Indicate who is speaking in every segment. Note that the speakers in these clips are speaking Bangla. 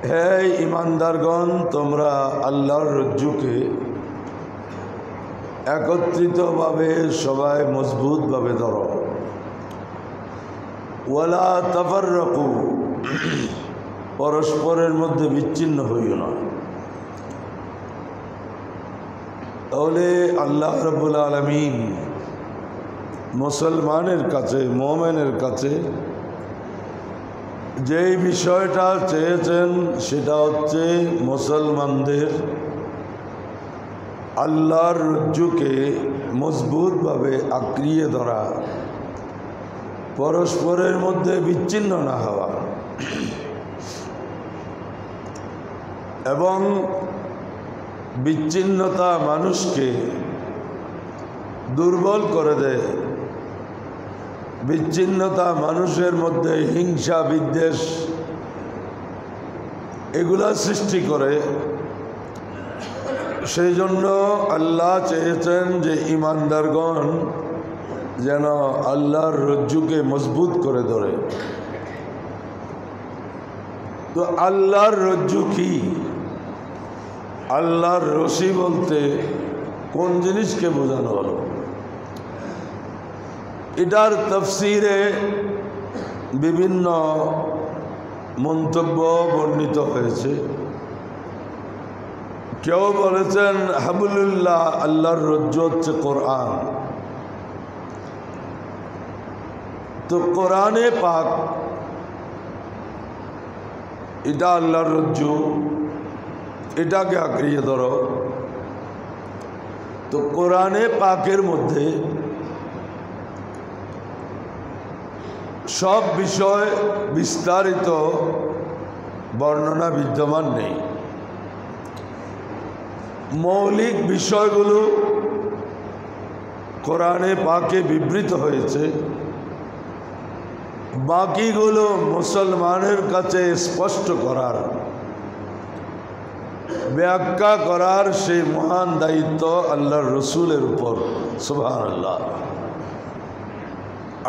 Speaker 1: হে ঈমানদারগণ, তোমরা আল্লাহর রজ্জুকে একত্রিতভাবে সবাই মজবুতভাবে ধরো। ওয়ালা তাফাররাকু, পরস্পরের মধ্যে বিচ্ছিন্ন হইও না। তাহলে আল্লাহ রাব্বুল আলামিন মুসলমানের কাছে, মুমিনের কাছে যেই বিষয়টা চেয়েছেন সেটা হচ্ছে মুসলমানদের আল্লাহর রজ্জুকে মজবুতভাবে আঁকড়িয়ে ধরা, পরস্পরের মধ্যে বিচ্ছিন্ন না হওয়া। এবং বিচ্ছিন্নতা মানুষকে দুর্বল করে দেয়। বিচ্ছিন্নতা মানুষের মধ্যে হিংসা, বিদ্বেষ এগুলা সৃষ্টি করে। সেই জন্য আল্লাহ চেয়েছেন যে ঈমানদারগণ যেন আল্লাহর রজ্জুকে মজবুত করে ধরে। তো আল্লাহর রজ্জু কি? আল্লাহর রশি বলতে কোন জিনিসকে বোঝানো হলো? এটার তাফসীরে বিভিন্ন মন্তব্য বর্ণিত হয়েছে। কেউ বলেছেন হাবলুল্লাহ, আল্লাহর রজ্জু হচ্ছে কোরআন। তো কোরআনে পাক এটা আল্লাহর রজ্জু, এটাকে আঁকড়িয়ে ধরো। তো কোরআনে পাকের মধ্যে সব বিষয় বিস্তারিত বর্ণনা বিদ্যমান নেই। মৌলিক বিষয়গুলো কোরআনে পাকে বিবৃত হয়েছে, বাকিগুলো মুসলমানের কাছে স্পষ্ট করার, ব্যাখ্যা করার সেই মহান দায়িত্ব আল্লাহর রসুলের উপর। সুবহানাল্লাহ।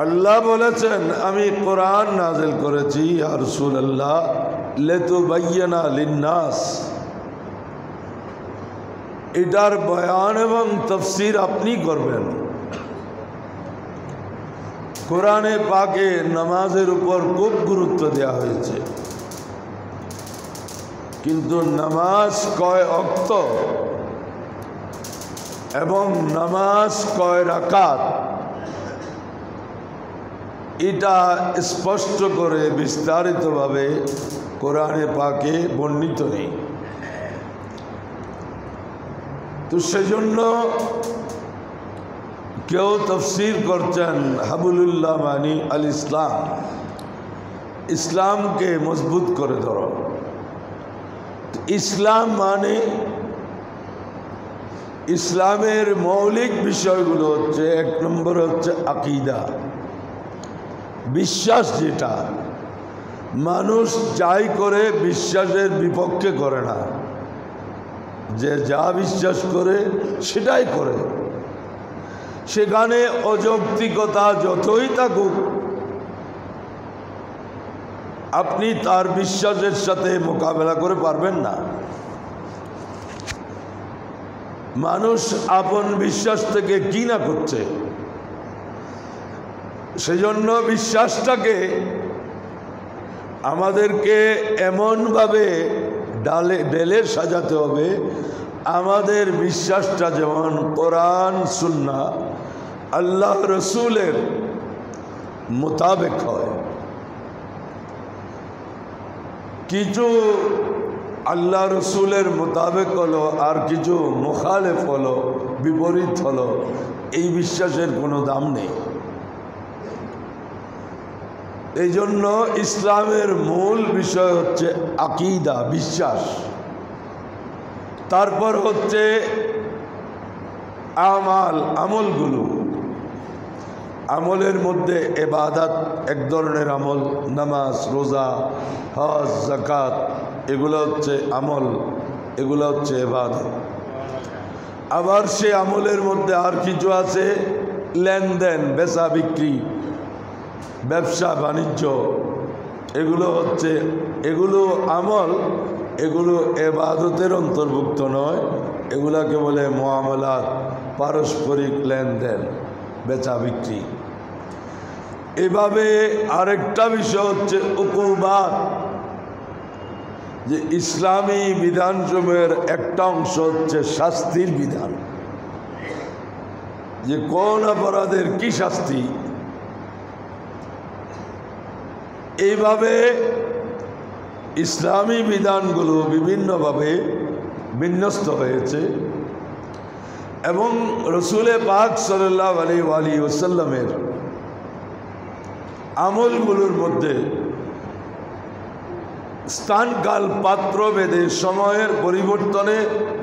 Speaker 1: আল্লাহ বলেছেন, আমি কোরআন নাজিল করেছি ইয়া রাসূলুল্লাহ লিতুবায়্যিনা লিন্নাস। এটার বয়ান এবং তাফসীর আপনি করবেন। কোরআনে পাকে নামাজের উপর খুব গুরুত্ব দেওয়া হয়েছে, কিন্তু নামাজ কয় ওয়াক্ত এবং নামাজ কয় রাকাত এটা স্পষ্ট করে বিস্তারিতভাবে কোরআনে পাকে বর্ণিত নেই। তো সেজন্য কেউ তাফসীর করছেন হাবলুল্লাহ মানি আল ইসলাম, ইসলামকে মজবুত করে ধরো। ইসলাম মানে ইসলামের মৌলিক বিষয়গুলো হচ্ছে, এক নম্বর হচ্ছে আকীদা, বিশ্বাস। যেটা মানুষ যাই করে বিশ্বাসের বিপক্ষে করে না, যে যা বিশ্বাস করে সেটাই করে। সেখানে অযৌক্তিকতা যতই থাকুক, আপনি তার বিশ্বাসের সাথে মোকাবেলা করে পারবেন না। মানুষ আপন বিশ্বাস থেকে কি না করছে। সেজন্য বিশ্বাসটাকে আমাদেরকে এমনভাবে ঢেলে সাজাতে হবে, আমাদের বিশ্বাসটা যেমন কোরআন সুন্নাহ আল্লাহ রসুলের মোতাবেক হয়। কিছু আল্লাহ রসুলের মোতাবেক হলো আর কিছু মুখালেফ হলো, বিপরীত হলো, এই বিশ্বাসের কোনো দাম নেই। এই জন্য ইসলামের মূল বিষয় হচ্ছে আকীদা, বিশ্বাস। তারপর হচ্ছে আমাল, আমলগুলো। আমলের মধ্যে ইবাদত এক ধরনের আমল, নামাজ, রোজা, হজ, যাকাত, এগুলো হচ্ছে আমল, এগুলো হচ্ছে ইবাদত। আবার সে আমলের মধ্যে আর কিছু আছে লেনদেন, বেচা বিক্রি, ব্যবসা বাণিজ্য, এগুলো আমল, এগুলো এবাদতের অন্তর্ভুক্ত নয়। এগুলাকে বলে মুআমালাত, পারস্পরিক লেনদেন, বেচা বিক্রি। এভাবে আরেকটা বিষয় হচ্ছে উকুবাত, যে ইসলামী বিধানসমূহের একটা অংশ হচ্ছে শাস্তির বিধান, যে কোন অপরাধের কি শাস্তি। এইভাবে ইসলামী বিধানগুলো বিভিন্নভাবে বিন্যস্ত হয়েছে এবং রসুল পাক সাল্লাল্লাহু আলাইহি ওয়াসাল্লামের আমলগুলোর মধ্যে স্থানকাল পাত্র ভেদে সময়ের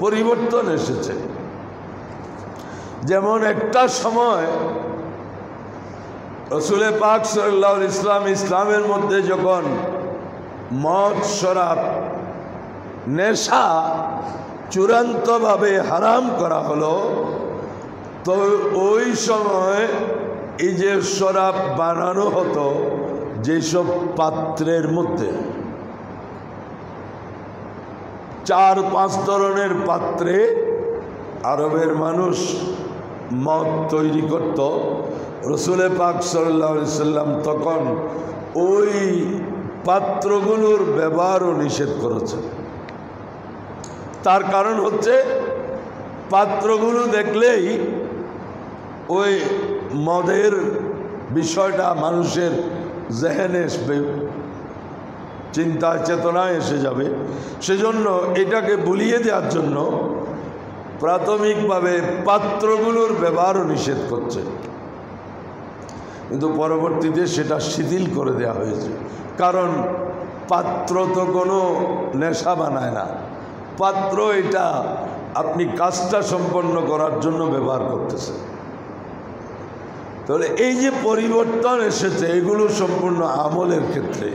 Speaker 1: পরিবর্তন এসেছে। যেমন একটা সময় রসুল পাক সাল্লাল্লাহু আলাইহি ওয়াসাল্লাম ইসলামের মধ্যে যখন মদ, শরাব, নেশা চূড়ান্তভাবে হারাম করা হলো, তো ওই সময় এই যে শরাব বানানো হতো যেসব পাত্রের মধ্যে, 4-5 ধরনের পাত্রে আরবের মানুষ মদ তৈরি করত। রসুল পাক সাল্লাল্লাহু আলাইহি ওয়াসাল্লাম তখন ওই পাত্রগুলোর ব্যবহারও নিষেধ করেছে। তার কারণ হচ্ছে পাত্রগুলো দেখলেই ওই মদের বিষয়টা মানুষের জেহেনে, চিন্তা চেতনায় এসে যাবে। সেজন্য এটাকে ভুলিয়ে দেওয়ার জন্য প্রাথমিকভাবে পাত্রগুলোর ব্যবহারও নিষেধ করছে, কিন্তু পরবর্তীতে সেটা শিথিল করে দেওয়া হয়েছে। কারণ পাত্র তো কোনো নেশা বানায় না, পাত্র এটা আপনি কাজটা সম্পন্ন করার জন্য ব্যবহার করতেছে। তাহলে এই যে পরিবর্তন এসেছে, এগুলো সম্পূর্ণ আমলের ক্ষেত্রে।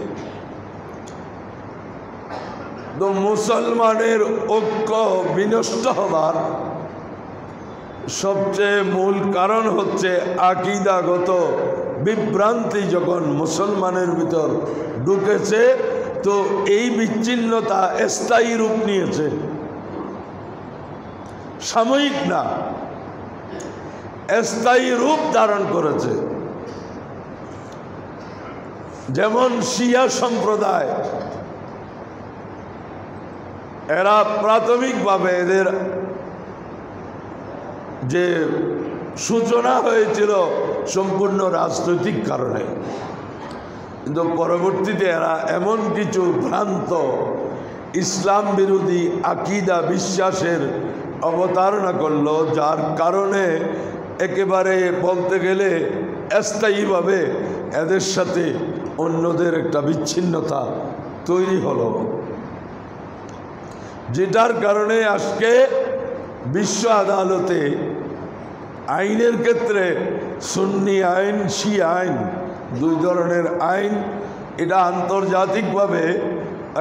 Speaker 1: তো মুসলমানের ঐক্য বিনষ্ট হবার সবচেয়ে মূল কারণ হচ্ছে আকীদাগত বিভ্রান্তি যখন মুসলমানের ভিতর ঢুকেছে, তো এই বিচ্ছিন্নতা স্থায়ী রূপ নিয়েছে, সাময়িক না, স্থায়ী রূপ ধারণ করেছে। যেমন শিয়া সম্প্রদায়, এরা প্রাথমিকভাবে এদের যে সূচনা হয়েছিল সম্পূর্ণ রাজনৈতিক কারণে, কিন্তু পরবর্তীতে এরা এমন কিছু ভ্রান্ত ইসলাম বিরোধী আকীদা বিশ্বাসের অবতারণা করলো, যার কারণে একেবারে বলতে গেলে স্থায়ীভাবে এদের সাথে অন্যদের একটা বিচ্ছিন্নতা তৈরি হলো, যেটার কারণে আজকে বিশ্ব আদালতে আইনের ক্ষেত্রে সুন্নি আইন, শিয়া আইন, 2 ধরনের আইন, এটা আন্তর্জাতিকভাবে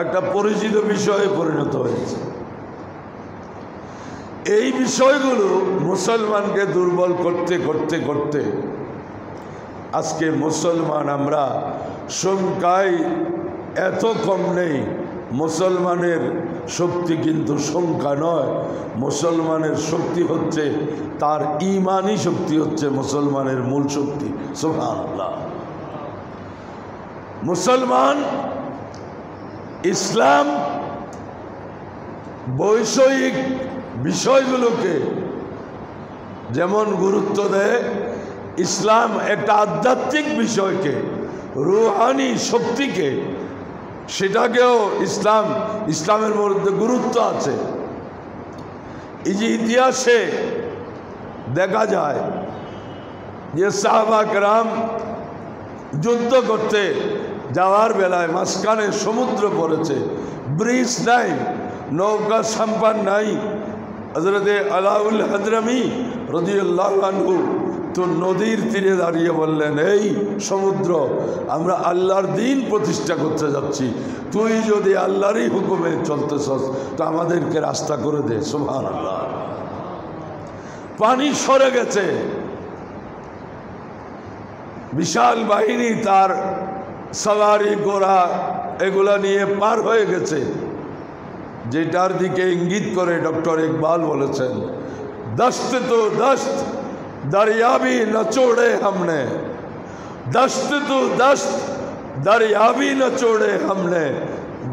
Speaker 1: একটা পরিচিত বিষয়ে পরিণত হয়েছে। এই বিষয়গুলো মুসলমানকে দুর্বল করতে করতে করতে আজকে মুসলমান আমরা সংখ্যায় এত কম নেই। মুসলমানের শক্তি কিন্তু সংখ্যা নয়, মুসলমানের শক্তি হচ্ছে তার ঈমানি শক্তি, হচ্ছে মুসলমানের মূল শক্তি। সুবহানাল্লাহ। মুসলমান ইসলাম বৈষয়িক বিষয়গুলোকে যেমন গুরুত্ব দেয়, ইসলাম একটা আধ্যাত্মিক বিষয়কে, রুহানি শক্তিকে, সেটাকেও ইসলামের মধ্যে গুরুত্ব আছে। এই যে ইতিহাসে দেখা যায় যে সাহাবা কেরাম যুদ্ধ করতে যাওয়ার বেলায় মাঝখানে সমুদ্র পড়েছে, ব্রিজ নাই, নৌকা সাম্পান নাই। হযরতে আলাউল হাজরামি রাদিয়াল্লাহু আনহু তো নদীর তীরে দাঁড়িয়ে বললেন, এই সমুদ্র, আমরা আল্লাহর দ্বীন প্রতিষ্ঠা করতে যাচ্ছি, তুই যদি আল্লাহরই হুকুমে চলতেছস তো আমাদেরকে রাস্তা করে দে। সুবহানাল্লাহ। পানি সরে গেছে, বিশাল বাহিনী, তার সওয়ারি ঘোড়া এগুলা নিয়ে পার হয়ে গেছে, যেটার দিকে ইঙ্গিত করে ডক্টর ইকবাল বলেছেন, দস্ত তো দস্ত दरिया भी न छोड़े हमने, दस्त तो दस्त दरिया भी न छोड़े हमने,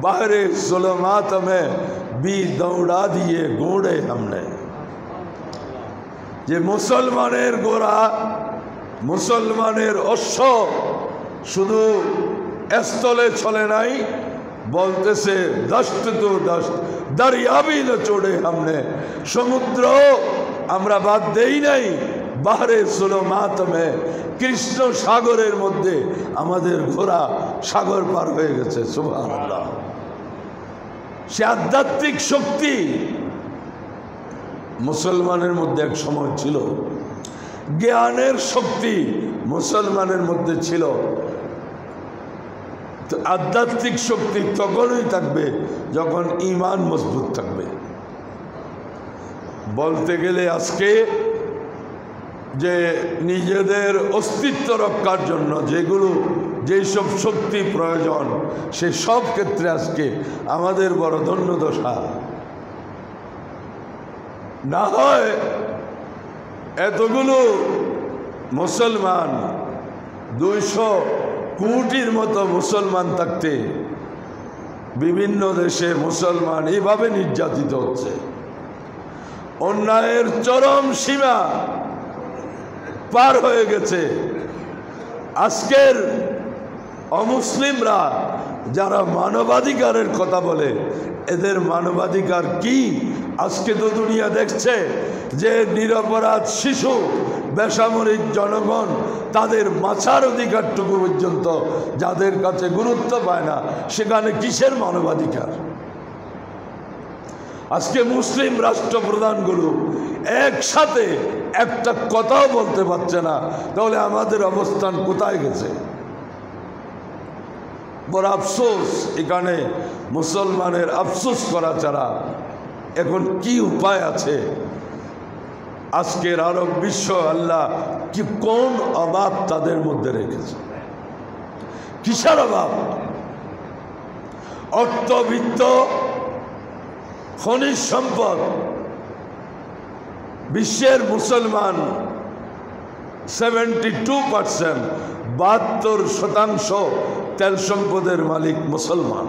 Speaker 1: बाहरे जुल्मात में भी दौड़ा दिए घोड़े हमने। যে মুসলমানের গোরা, মুসলমানের অশ্ব শুধু স্থলে চলে নাই, বলতেছে দস্ত তো দস্ত দরিয়া भी न छोड़े हमने, সমুদ্র আমরা বাদ দেই নাই, বাহরে সুলমাত মে কৃষ্ণ সাগরের মধ্যে আমাদের ঘোড়া সাগর পার হয়ে গেছে। সুবহানাল্লাহ। সে আধ্যাত্মিক শক্তি মুসলমানের মধ্যে এক সময় ছিল, জ্ঞানের শক্তি মুসলমানের মধ্যে ছিল। তো আধ্যাত্মিক শক্তি তখনই থাকবে যখন ঈমান মজবুত থাকবে। বলতে গেলে আজকে যে নিজেদের অস্তিত্ব রক্ষার জন্য যেই সব শক্তি প্রয়োজন, সে সব ক্ষেত্রে আজকে আমাদের বড় ধন্য দশা। না হয় এতগুলো মুসলমান, 200 কোটির মতো মুসলমান থাকতে বিভিন্ন দেশে মুসলমান এইভাবে নির্যাতিত হচ্ছে, অন্যায়ের চরম সীমা পার হয়ে গেছে। আজকের অমুসলিমরা যারা মানবাধিকারের কথা বলে, এদের মানবাধিকার কি? আজকে তো দুনিয়া দেখছে যে নিরপরাধ শিশু, বেসামরিক জনগণ, তাদের বাঁচার অধিকারটুকু পর্যন্ত যাদের কাছে গুরুত্ব পায় না, সেখানে কিসের মানবাধিকার? আজকে মুসলিম রাষ্ট্রপ্রধানগুলো একসাথে একটা কথাও বলতে পারছে না, তাহলে আমাদের অবস্থান কোথায় গেছে? বড় আফসোস। এখানে মুসলমানের আফসোস করা ছাড়া এখন কি উপায় আছে? আজকের আরব বিশ্ব আল্লাহ কি কোন অভাব তাদের মধ্যে রেখেছে? কিসের অভাব? অর্থবিত্ত, খনিজ সম্পদ। বিশ্বের মুসলমান 72%, 72% তেল সম্পদের মালিক মুসলমান।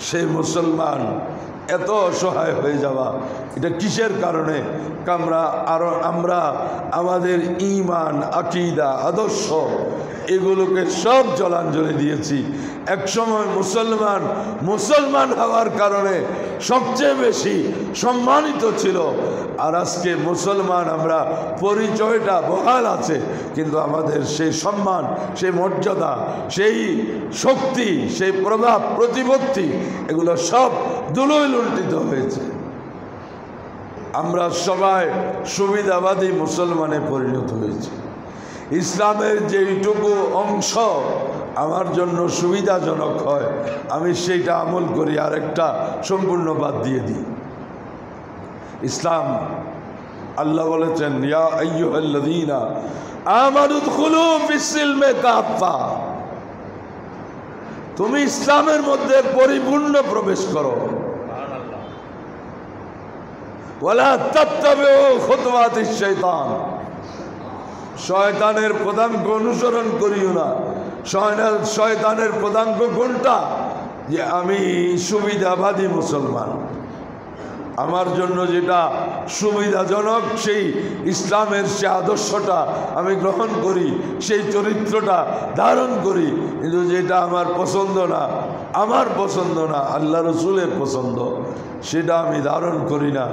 Speaker 1: সেই মুসলমান এত অসহায় হয়ে যাওয়া, এটা কিসের কারণে? আমরা আমাদের ঈমান, আকীদা, আদর্শ এগুলোকে সব জলাঞ্জলি দিয়েছি। একসময় মুসলমান হওয়ার কারণে সবচেয়ে বেশি সম্মানিত ছিল, আর আজকে মুসলমান আমরা পরিচয়টা বহাল আছে, কিন্তু আমাদের সেই সম্মান, সেই মর্যাদা, সেই শক্তি, সেই প্রভাব প্রতিপত্তি, এগুলো সব দুলোয় লুণ্ঠিত হয়েছে। আমরা সবাই সুবিধাবাদী মুসলমানে পরিণত হয়েছি। ইসলামের যেইটুকু অংশ আমার জন্য সুবিধাজনক হয়, আমি সেইটা আমল করি, আর একটা সম্পূর্ণ বাদ দিয়ে দিই। ইসলাম, আল্লাহ বলেছেন, ইয়া আইয়ুহাল্লাযীনা আমানু উদখুলু ফিস-সিলমি কাফা, তুমি ইসলামের মধ্যে পরিপূর্ণ প্রবেশ করো। ওয়ালা তাত্তাবিউ খুতুওয়াতিশ শাইতান, শয়তানের পদাঙ্ক অনুসরণ করিও না। শয়তানের পদাঙ্ক কোনটা? যে আমি সুবিধাবাদী মুসলমান, আমার জন্য যেটা সুবিধাজনক সেই ইসলামের সে আদর্শটা আমি গ্রহণ করি, সেই চরিত্রটা ধারণ করি। কিন্তু যেটা আমার পছন্দ না, আল্লাহ রসুলের পছন্দ, সেটা আমি ধারণ করি না,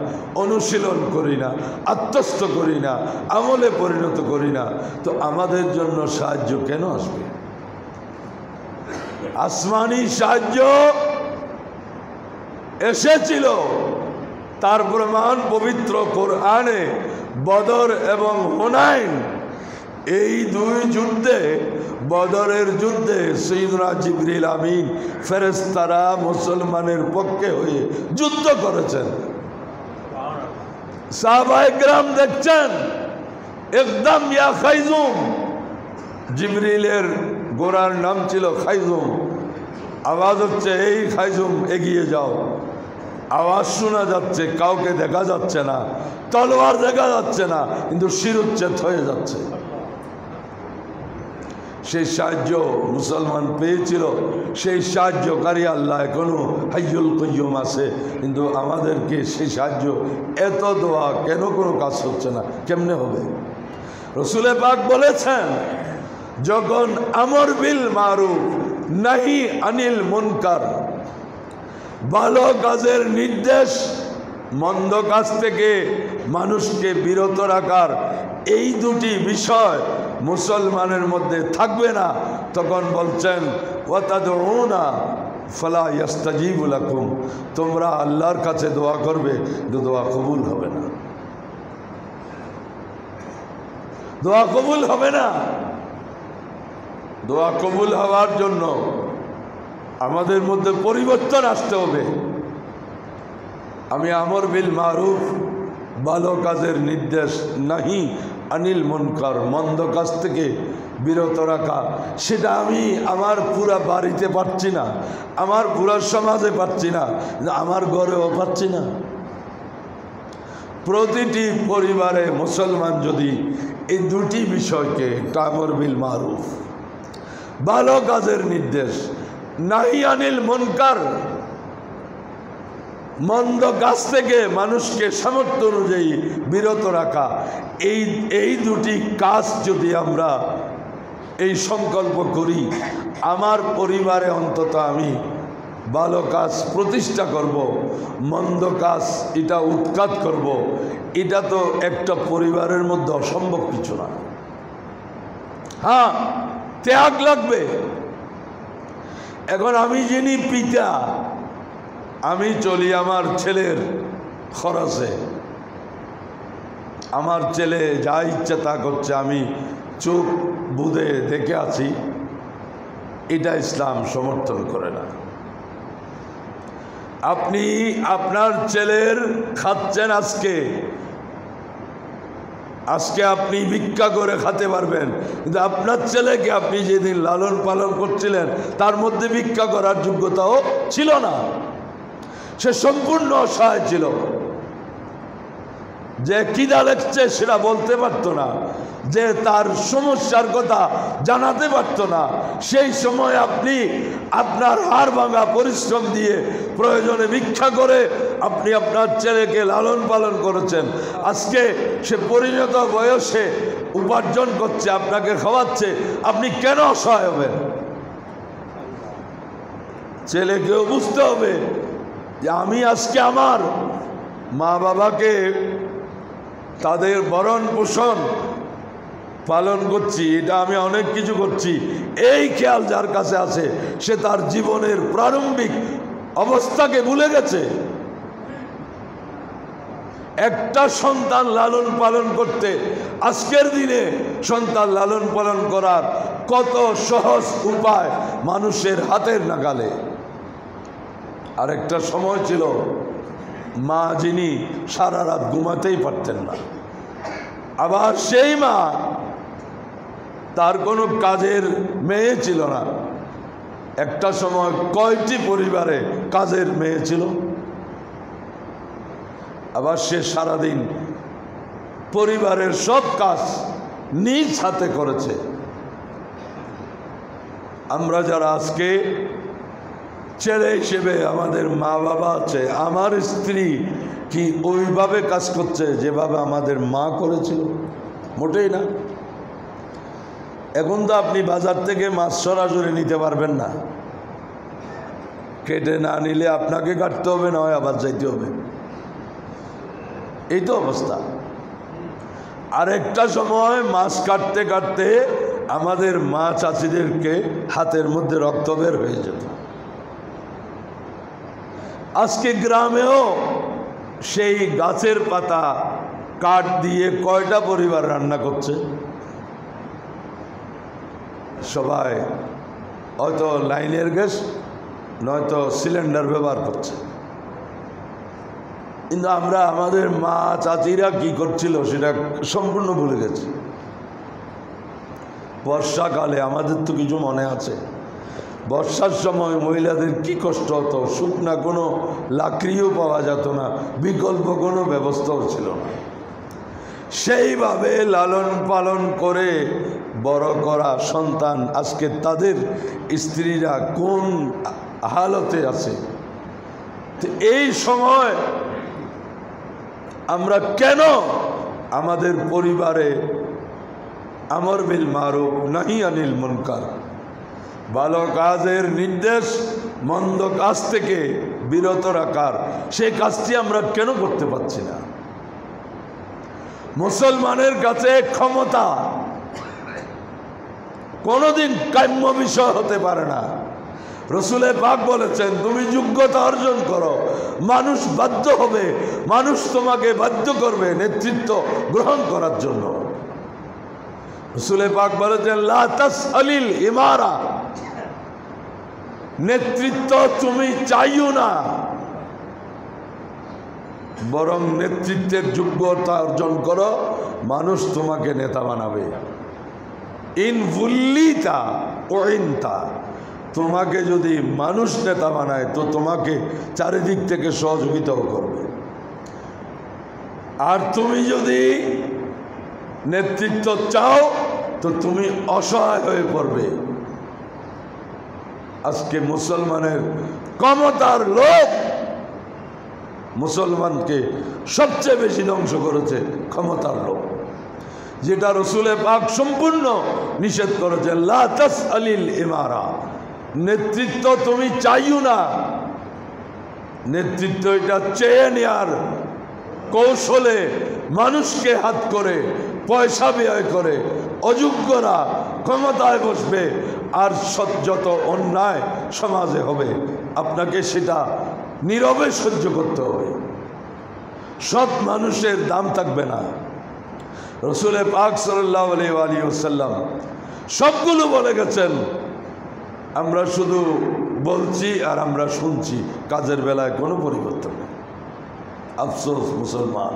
Speaker 1: অনুশীলন করি না, আত্মস্থ করি না, আমলে পরিণত করি না। তো আমাদের জন্য সাহায্য কেন আসবে? আসমানি সাহায্য এসেছিল, তার প্রমাণ পবিত্র কোরআনে বদর এবং হুনাইন, এই দুই যুদ্ধে, বদরের যুদ্ধে সাইয়্যিদুনা জিবরিল আমিন ফেরেশতারা মুসলমানের পক্ষে হয়ে যুদ্ধ করেছেন। সাহাবায়ে কেরাম দেখছেন, একদম ইয়া খাইজুম, জিবরিলের ঘোড়ার নাম ছিল খাইজুম, আওয়াজ হচ্ছে এই খাইজুম এগিয়ে যাও, আওয়াজ শোনা যাচ্ছে, কাউকে দেখা যাচ্ছে না, তলোয়ার দেখা যাচ্ছে না, কিন্তু শিরুচ্ছেদ হয়ে যাচ্ছে। সেই সাহায্য মুসলমান পেয়েছিল, সেই সাহায্যকারী আল্লাহ এখনো হাইয়ুল কাইয়ুম আছে, কিন্তু আমাদেরকে সেই সাহায্য, এত দোয়া কেন কোনো কাজ হচ্ছে না, কেমনে হবে? রসুলে পাক বলেছেন, যখন আমর বিল মারুফ নাহি আনিল মুনকার, ভালো কাজের নির্দেশ, মন্দ কাজ থেকে মানুষকে বিরত রাখার এই দুটি বিষয় মুসলমানের মধ্যে থাকবে না, তখন বলছেন ওয়াতাদউনা ফালা ইস্তাজিবু লাকুম, তোমরা আল্লাহর কাছে দোয়া করবে কিন্তু দোয়া কবুল হবে না, দোয়া কবুল হবে না। দোয়া কবুল হওয়ার জন্য আমাদের মধ্যে পরিবর্তন আসতে হবে। আমি আমর বিল মারুফ, ভালো কাজের নির্দেশ, নাহি আনিল মুনকার, মন্দ কাজ থেকে বিরত রাখা, সেটা আমি আমার পুরা বাড়িতে পারছি না, আমার পুরা সমাজে পারছি না, আমার ঘরেও পারছি না। প্রতিটি পরিবারে মুসলমান যদি এই দুটি বিষয়কে, আমর বিল মারুফ, ভালো কাজের নির্দেশ, নাহি আনিল মুনকার, মন্দ কাজ থেকে মানুষকে সামর্থ্য অনুযায়ী বিরত রাখা, এই দুটি কাজ যদি আমরা এই সংকল্প করি, আমার পরিবারে অন্তত আমি ভালো কাজ প্রতিষ্ঠা করব, মন্দ কাজ এটা উৎখাত করব, এটা তো একটা পরিবারের মধ্যে অসম্ভব কিছু না। হ্যাঁ, ত্যাগ লাগবে। এখন আমি যিনি পিতা, আমি চলি আমার ছেলের খরচে, আমার ছেলে যা ইচ্ছা তা করছে, আমি চোখ বুঁধে দেখে আছি, এটা ইসলাম সমর্থন করে না। আপনি আপনার ছেলের খাচ্ছেন, আজকে আপনি ভিক্ষা করে খেতে পারবেন, কিন্তু আপনার ছেলেকে আপনি যেদিন লালন পালন করছিলেন তার মধ্যে ভিক্ষা করার যোগ্যতাও ছিল না, সে সম্পূর্ণ অসহায় ছিল, যে কিদা লেগছে সেটা বলতে পারতো না, যে তার সমস্যার কথা জানাতে পারতো না। সেই সময় আপনি আপনার হাড় ভাঙা পরিশ্রম দিয়ে প্রয়োজনে ভিক্ষা করে আপনি আপনার ছেলেকে লালন পালন করেছেন। আজকে সে পরিণত বয়সে উপার্জন করছে, আপনাকে খাওয়াচ্ছে, আপনি কেন অসহায় হবেন? ছেলেকেও বুঝতে হবে যে আমি আজকে আমার মা বাবাকে তাদের ভরণ পোষণ পালন করছি, এটা আমি অনেক কিছু করছি, এই খেয়াল যার কাছে আছে সে তার জীবনের প্রারম্ভিক অবস্থাকে ভুলে গেছে। একটা সন্তান লালন পালন করতে, আজকের দিনে সন্তান লালন পালন করার কত সহজ উপায় মানুষের হাতের নাগালে। আরেকটা সময় ছিল মা যিনি সারা রাত ঘুমাতেই পারতেন না, আবার সেই মা তার কোনো কাজের মেয়ে ছিল না। একটা সময় কয়টি পরিবারে কাজের মেয়ে ছিল, আবার সে সারাদিন পরিবারের সব কাজ নিজ হাতে করেছে। আমরা যারা আজকে ছেলে হিসেবে আমাদের মা বাবা আছে, আমার স্ত্রী কি ওইভাবে কাজ করছে যেভাবে আমাদের মা করেছিল? মোটেই না। এখন তো আপনি বাজার থেকে মাছ সরাসরি নিতে পারবেন না, কেটে না নিলে আপনাকে কাটতে হবে, নয় আবার যাইতে হবে, এই তো অবস্থা। আরেকটা সময় মাছ কাটতে কাটতে আমাদের মা চাচিদেরকে হাতের মধ্যে রক্ত বের হয়ে যেত। আজকে গ্রামেও সেই গাছের পাতা কাঠ দিয়ে কয়টা পরিবার রান্না করছে? সবাই হয়তো লাইনের গ্যাস নয়তো সিলিন্ডার ব্যবহার করছে, কিন্তু আমরা আমাদের মা চাচিরা কি করছিল সেটা সম্পূর্ণ ভুলে গেছি। বর্ষাকালে আমাদের তো কিছু মনে আছে, বর্ষার সময় মহিলাদের কি কষ্ট হতো, শুকনা কোনো লাকড়িও পাওয়া যেত না, বিকল্প কোনো ব্যবস্থাও ছিল না। সেইভাবে লালন পালন করে বড় করা সন্তান আজকে তাদের স্ত্রীরা কোন হালতে আছে। এই সময় আমরা কেন আমাদের পরিবারে আমর বিল মারুফ নাহি আনিল মুনকার, ভালো কাজের নির্দেশ, মন্দ কাজ থেকে বিরত রাখার সেই কাজটি আমরা কেন করতে পারছি না? মুসলমানের কাছে ক্ষমতা কোনোদিন কাম্য বিষয় হতে পারে না। রসুলে পাক বলেছেন, তুমি যোগ্যতা অর্জন করো, মানুষ বাধ্য হবে, মানুষ তোমাকে বাধ্য করবে নেতৃত্ব গ্রহণ করার জন্য। রসুলে পাক বলেছেন, লা তাসআলিল ইমারা, নেতৃত্ব তুমি চাইও না, বরং নেতৃত্বের যোগ্যতা অর্জন করো, মানুষ তোমাকে নেতা বানাবে। ইন ভুল্লিতা ওইনতা, তোমাকে যদি মানুষ নেতা বানায় তো তোমাকে চারিদিক থেকে সহযোগিতাও করবে। আর তুমি যদি নেতৃত্ব চাও তো তুমি অসহায় হয়ে পড়বে। আজকে মুসলমানের ক্ষমতার লোভ মুসলমানকে সবচেয়ে বেশি ধ্বংস করেছে, ক্ষমতার লোভ, যেটা রসুলে পাক সম্পূর্ণ নিষেধ করেছে। লা তাসআলিল ইমারা, নেতৃত্ব তুমি চাইও না, নেতৃত্ব এটা চেয়ে নেয়ার কৌশলে মানুষকে হাত করে পয়সা ব্যয় করে অযোগ্যরা ক্ষমতায় বসবে, আর যত অন্যায় সমাজে হবে আপনাকে সেটা নীরবে সহ্য করতে হবে। সৎ মানুষের দাম থাকবে না। রসুলে পাক সাল্লাল্লাহু আলাইহি ওয়াসাল্লাম সবগুলো বলে গেছেন, আমরা শুধু বলছি আর আমরা শুনছি, কাজের বেলায় কোনো পরিবর্তন নেই। আফসোস, মুসলমান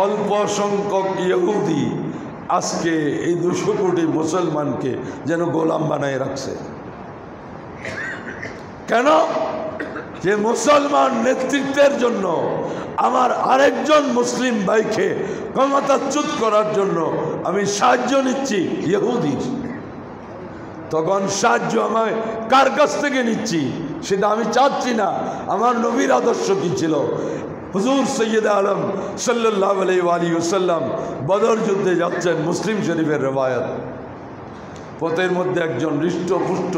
Speaker 1: অল্প সংখ্যক ইহুদি আজকে এই 200 কোটি মুসলমানকে যেন গোলাম বানায় রাখছে। কেন? যে মুসলমান নেতৃত্বের জন্য আমার আরেকজন মুসলিম ভাইকে ক্ষমতাচ্যুত করার জন্য আমি সাহায্য নিচ্ছি ইহুদির, তখন সাহায্য আমায় কার কাছ থেকে নিচ্ছি সেটা আমি চাচ্ছি না। আমার নবীর আদর্শ কি ছিল? হুজুর সৈয়দ আলম সাল্লাল্লাহু আলাইহি ওয়াসাল্লাম বদর যুদ্ধে যাচ্ছেন, মুসলিম শরীফের রবায়ত। পথের মধ্যে একজন হৃষ্টপুষ্ট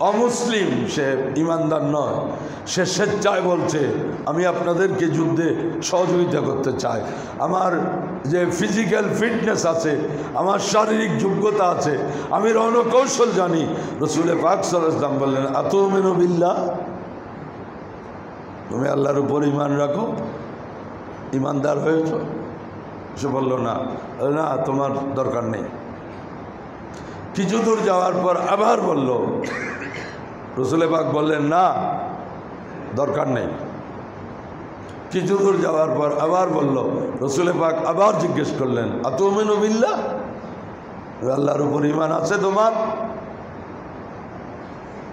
Speaker 1: অমুসলিম, সে ইমানদার নয়, সে স্বেচ্ছায় বলছে, আমি আপনাদেরকে যুদ্ধে সহযোগিতা করতে চাই, আমার যে ফিজিক্যাল ফিটনেস আছে, আমার শারীরিক যোগ্যতা আছে, আমি রণকৌশল জানি। রসুলে পাক সাল্লাল্লাহু আলাইহি ওয়াসাল্লাম বললেন, আতুমিনু বিল্লাহ, তুমি আল্লাহর উপর ইমান রাখো, ইমানদার হয়েছ? সে বলল না, না তোমার দরকার নেই। কিছু দূর যাওয়ার পর আবার বলল, রসুলে পাক বললেন, না দরকার নেই। কিছু দূর যাওয়ার পর আবার বলল, রসুলে পাক আবার জিজ্ঞেস করলেন, আতুমিনু বিল্লাহ, আল্লাহর উপর ইমান আছে তোমার?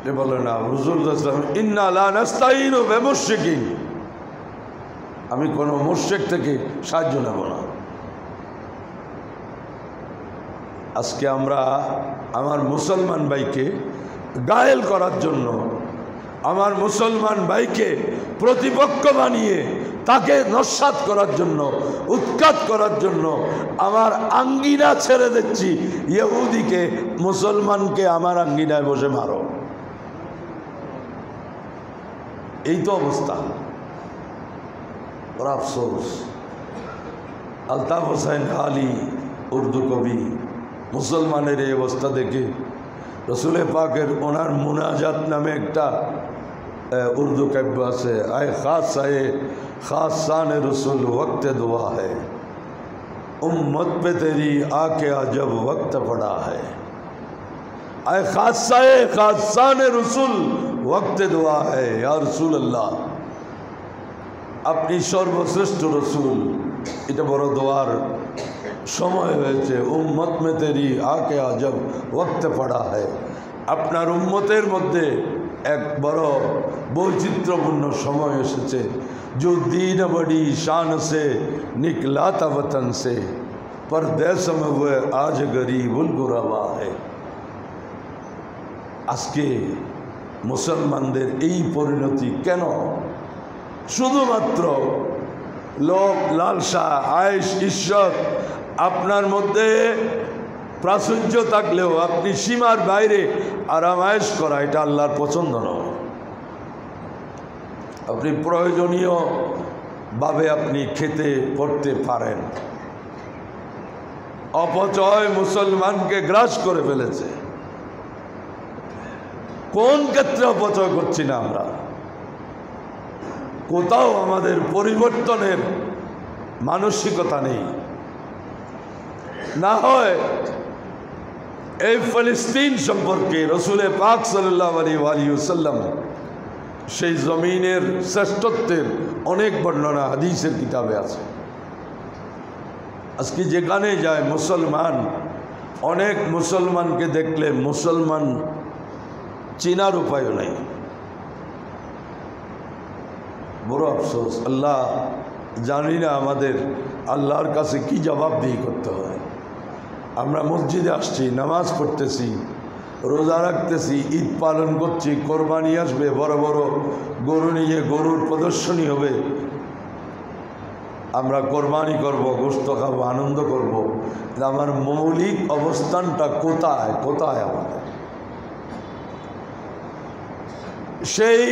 Speaker 1: এ বলে না। রাসূল সাল্লাল্লাহু আলাইহি ওয়াসাল্লাম, ইন্না লা নাস্তাইনু বিমুশরিকিন, আমি কোনো মুশরিক থেকে সাহায্য নেব না। আজকে আমরা আমার মুসলমান ভাইকে গায়েল করার জন্য, আমার মুসলমান ভাইকে প্রতিপক্ষ বানিয়ে তাকে নস্যাৎ করার জন্য, উৎখাত করার জন্য আমার আঙ্গিনা ছেড়ে দিচ্ছি ইহুদিকে, মুসলমানকে আমার আঙ্গিনায় বসে মারো। এই তো অবস্থা। বড় আফসোস। আলতাফ হোসেন আলী উর্দু কবি মুসলমানের এই অবস্থা দেখে রসুলে পাকের ওনার মুনাজাত নামে একটা উর্দু কাব্য আছে, আয় খাস আয়ে খাস শান রসুল वक्त दुआ है उम्मत पे तेरी आके अजब वक्त पड़ा है, आए खास आए खास शान रसुल वक्त दुआ है या रसूल अल्लाह, আপনি সর্বশ্রেষ্ঠ রসুল, এটা বড় দোয়ার সময় হয়েছে। উম্মত মে তেরি আকে আজব ওয়াক্ত পড়া হয়, আপনার উম্মতের মধ্যে এক বড় বৈচিত্র্যপূর্ণ সময় এসেছে। जो दीन बड़ी शान से निकला था वतन से परदेस में हुए आज गरीबुल गुरबा है। আজকে মুসলমানদের এই পরিণতি কেন? শুধুমাত্র লোক লালসা, আয়েশ, ঈশ্বর আপনার মধ্যে প্রাচুর্য থাকলেও আপনি সীমার বাইরে আরামায়েশ করা, এটা আল্লাহর পছন্দ নয়। আপনি প্রয়োজনীয় ভাবে আপনি খেতে পড়তে পারেন। অপচয় মুসলমানকে গ্রাস করে ফেলেছে। কোন ক্ষেত্রে অপচয় করছি না আমরা? কোথাও আমাদের পরিবর্তনের মানসিকতা নেই। না হয় এই ফিলিস্তিন সম্পর্কে রসুল পাক সাল্লাল্লাহু আলাইহি ওয়াসাল্লাম সেই জমিনের শ্রেষ্ঠত্বের অনেক বর্ণনা হাদিসের কিতাবে আছে। আজকে যেখানে যায় মুসলমান, অনেক মুসলমানকে দেখলে মুসলমান চেনার উপায়ও নেই। বড় আফসোস। আল্লাহ, জানি না আমাদের আল্লাহর কাছে কি জবাবদিহি করতে হয়। আমরা মসজিদে আসছি, নামাজ পড়তেছি, রোজা রাখতেছি, ঈদ পালন করছি, কোরবানি আসবে, বড় বড় গরু নিয়ে গরুর প্রদর্শনী হবে, আমরা কোরবানি করব, গোশত খাবো, আনন্দ করব। আমার মৌলিক অবস্থানটা কোথায়? কোথায় আমাদের সেই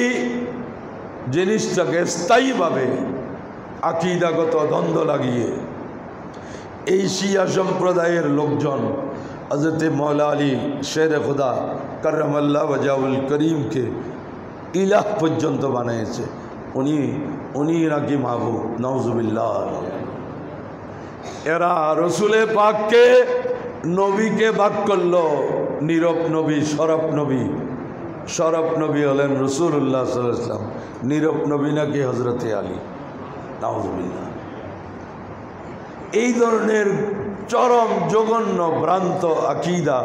Speaker 1: জিনিসটাকে স্থায়ীভাবে আকীদাগত দ্বন্দ্ব লাগিয়ে এই শিয়া সম্প্রদায়ের লোকজন হযরত মৌলা আলী শের খুদা কররামাল্লাহ ওয়াজহুল করিমকে ইলাহ পর্যন্ত বানিয়েছে। উনি নাকি মাহবুব, নাউজুবিল্লাহ। এরা রসুলে পাককে নবীকে ভাগ করলো, নীরব নবী, শরফ নবী। শরফ নবী হলেন রাসূলুল্লাহ সাল্লাল্লাহু আলাইহি ওয়াসাল্লাম, নীরব নবী নাকি হযরতে আলী, নাউজুবিল্লাহ। এই ধরনের চরম জঘন্য ভ্রান্ত আকীদা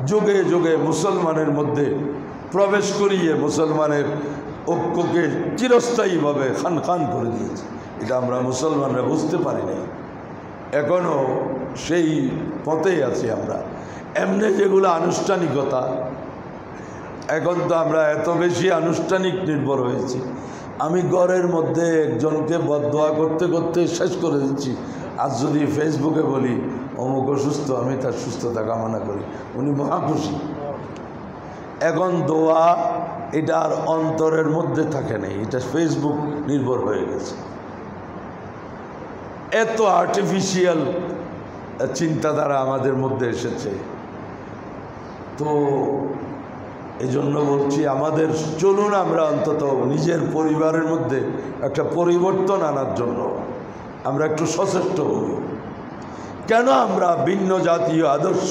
Speaker 1: যুগে যুগে মুসলমানের মধ্যে প্রবেশ করিয়ে মুসলমানের ঐক্যকে চিরস্থায়ীভাবে খান খান করে দিয়েছে। এটা আমরা মুসলমানরা বুঝতে পারি না, এখনও সেই পথেই আছি আমরা। এমনি যেগুলো আনুষ্ঠানিকতা, এখন তো আমরা এত বেশি আনুষ্ঠানিক নির্ভর হয়েছি। আমি ঘরের মধ্যে একজনকে বদদোয়া করতে করতে শেষ করে দিচ্ছি। আজ যদি ফেসবুকে বলি অমুক অসুস্থ, আমি তার সুস্থতা কামনা করি, উনি মহাখুশি। এখন দোয়া এটা আর অন্তরের মধ্যে থাকে নেই, এটা ফেসবুক নির্ভর হয়ে গেছে। এত আর্টিফিশিয়াল চিন্তাধারা আমাদের মধ্যে এসেছে। তো এই জন্য বলছি, আমাদের চলুন আমরা অন্তত নিজের পরিবারের মধ্যে একটা পরিবর্তন আনার জন্য আমরা একটু সচেষ্ট হই। কেন আমরা ভিন্ন জাতীয় আদর্শ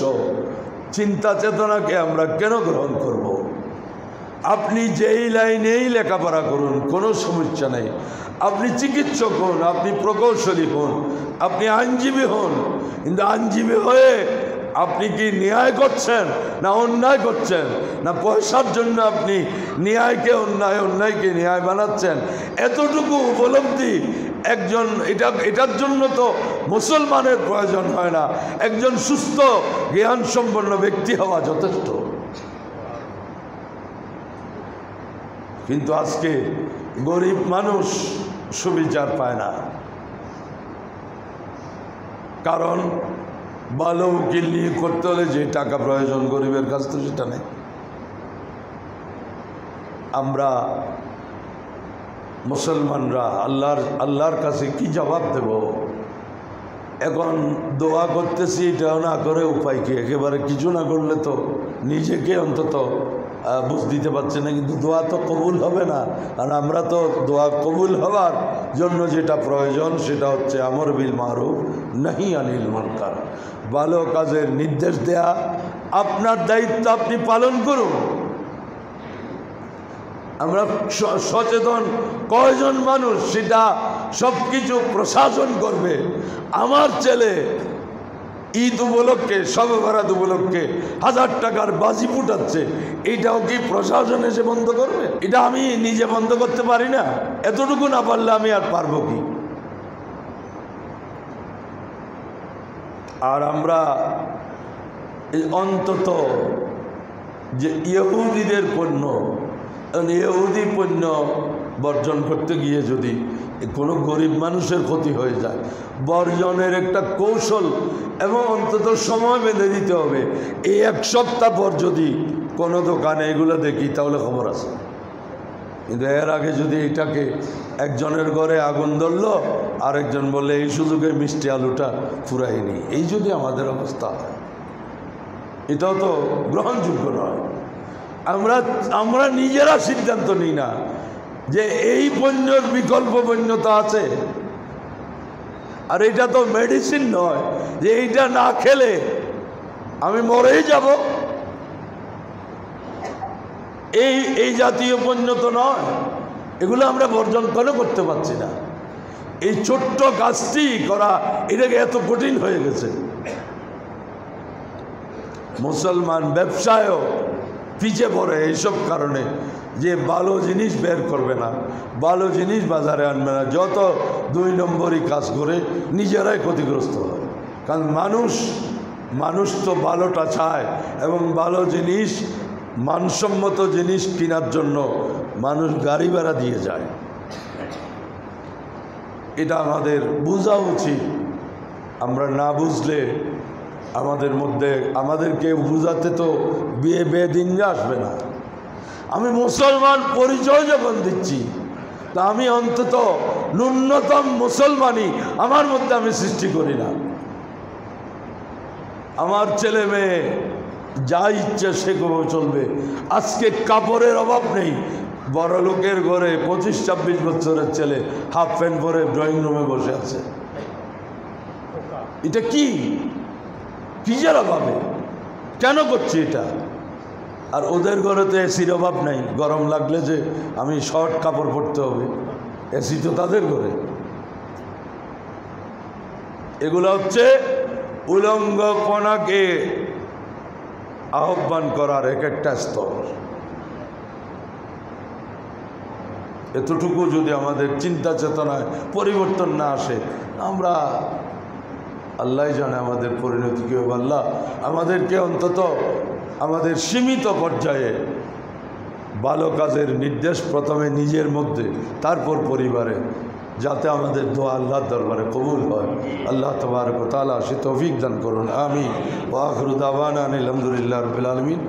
Speaker 1: চিন্তা চেতনাকে আমরা কেন গ্রহণ করব? আপনি যেই লাইনেই লেখাপড়া করুন, কোনো সমস্যা নেই। আপনি চিকিৎসক হন, আপনি প্রকৌশলী হন, আপনি আইনজীবী হন, কিন্তু আইনজীবী হয়ে আপনি কি ন্যায় করছেন না অন্যায় করছেন? না পয়সার জন্য আপনি ন্যায়কে অন্যায়, অন্যায়কে ন্যায় বানাচ্ছেন? এতটুকু উপলব্ধি একজন, এটার জন্য তো মুসলমানের প্রয়োজন হয় না, একজন সুস্থ জ্ঞান সম্পন্ন ব্যক্তি হওয়া যথেষ্ট। কিন্তু আজকে গরিব মানুষ সুবিচার পায় না, কারণ ভালো উকিল নিয়ে করতে হলে যে টাকা প্রয়োজন গরিবের কাছ থেকে সেটা নেই। আমরা মুসলমানরা আল্লাহর কাছে কি জবাব দেব? এখন দোয়া করতেছি, এটাও না করে উপায় কি? একেবারে কিছু না করলে তো নিজেকে অন্তত বুঝ দিতে পারছে না, কিন্তু দোয়া তো কবুল হবে না। আর আমরা তো দোয়া কবুল হওয়ার জন্য যেটা প্রয়োজন সেটা হচ্ছে আমর বিল মারুফ নাহি আনিল মুনকার, ভালো কাজের নির্দেশ দেয়া। আপনার দায়িত্ব আপনি পালন করুন। আমরা সচেতন কয়জন মানুষ সেটা সব কিছু প্রশাসন করবে? আমার ছেলে ঈদ উপলক্ষে, শবে বরাত উপলক্ষে 1000 টাকার বাজি ফুটাচ্ছে, এইটাও কি প্রশাসন এসে বন্ধ করবে? এটা আমি নিজে বন্ধ করতে পারি না? এতটুকু না পারলে আমি আর পারবো কি? আর আমরা এই অন্তত যে ইহুদিদের পণ্য, ইহুদি পণ্য বর্জন করতে গিয়ে যদি কোনো গরিব মানুষের ক্ষতি হয়ে যায়, বর্জনের একটা কৌশল এবং অন্তত সময় বেঁধে দিতে হবে। এই 1 সপ্তাহ পর যদি কোনো দোকানে এগুলো দেখি তাহলে খবর আছে। কিন্তু এর আগে যদি এটাকে একজনের ঘরে আগুন ধরলো, আরেকজন বললে এই সুযোগে মিষ্টি আলুটা ফুরাইনি, এই যদি আমাদের অবস্থা হয়, এটাও তো গ্রহণযোগ্য নয়। আমরা নিজেরা সিদ্ধান্ত নিই না যে এই পণ্যের বিকল্প পণ্য তো আছে। আর এটা তো মেডিসিন নয় যে এইটা না খেলে আমি মরেই যাব, এই জাতীয় পণ্য তো নয়। এগুলো আমরা বর্জন কেন করতে পারছি না? এই ছোট্ট কাজটি করা এটাকে এত কঠিন হয়ে গেছে। মুসলমান ব্যবসায়ও পিছিয়ে পড়ে এইসব কারণে, যে ভালো জিনিস বের করবে না, ভালো জিনিস বাজারে আনবে না, যত 2 নম্বরই কাজ করে নিজেরাই ক্ষতিগ্রস্ত হয়। কারণ মানুষ তো ভালোটা চায়, এবং ভালো জিনিস, মানসম্মত জিনিস কেনার জন্য মানুষ গাড়ি ভাড়া দিয়ে যায়। এটা আমাদের বোঝা উচিত। আমরা না বুঝলে আমাদেরকে বুঝাতে তো বেদিন আসবে না। আমি মুসলমান পরিচয় যখন দিচ্ছি, তা আমি অন্তত ন্যূনতম মুসলমানই আমার মধ্যে আমি সৃষ্টি করি না। আমার ছেলে মেয়ে যা ইচ্ছে সে চলবে। আজকে কাপড়ের অভাব নেই। বড় লোকের ঘরে 25-26 বছরের ছেলে হাফ প্যান্ট পরে ড্রয়িং রুমে বসে আছে। এটা কি কিসের অভাবে? কেন করছি এটা? আর ওদের ঘরে তো এসির অভাব নাই। গরম লাগলে যে আমি শর্ট কাপড় পরতে হবে, এসি তো তাদের ঘরে। এগুলো হচ্ছে উলঙ্গপনাকে আহ্বান করার একটা স্তর। এতটুকু যদি আমাদের চিন্তা চেতনায় পরিবর্তন না আসে, আমরা আল্লাহ জানে আমাদের পরিণতি কি হবে। আল্লাহ আমাদেরকে অন্তত আমাদের সীমিত পর্যায়ে ভালো কাজের নির্দেশ প্রথমে নিজের মধ্যে, তারপর পরিবারে, যাতে আমাদের দোয়া আল্লাহর দরবারে কবুল হয়। আল্লাহ তাবারক ওয়া তাআলা সে তৌফিক দান করুন। আমিন। ওয়া আখিরু দাওয়ানা আলহামদুলিল্লাহি রাব্বিল আলামিন।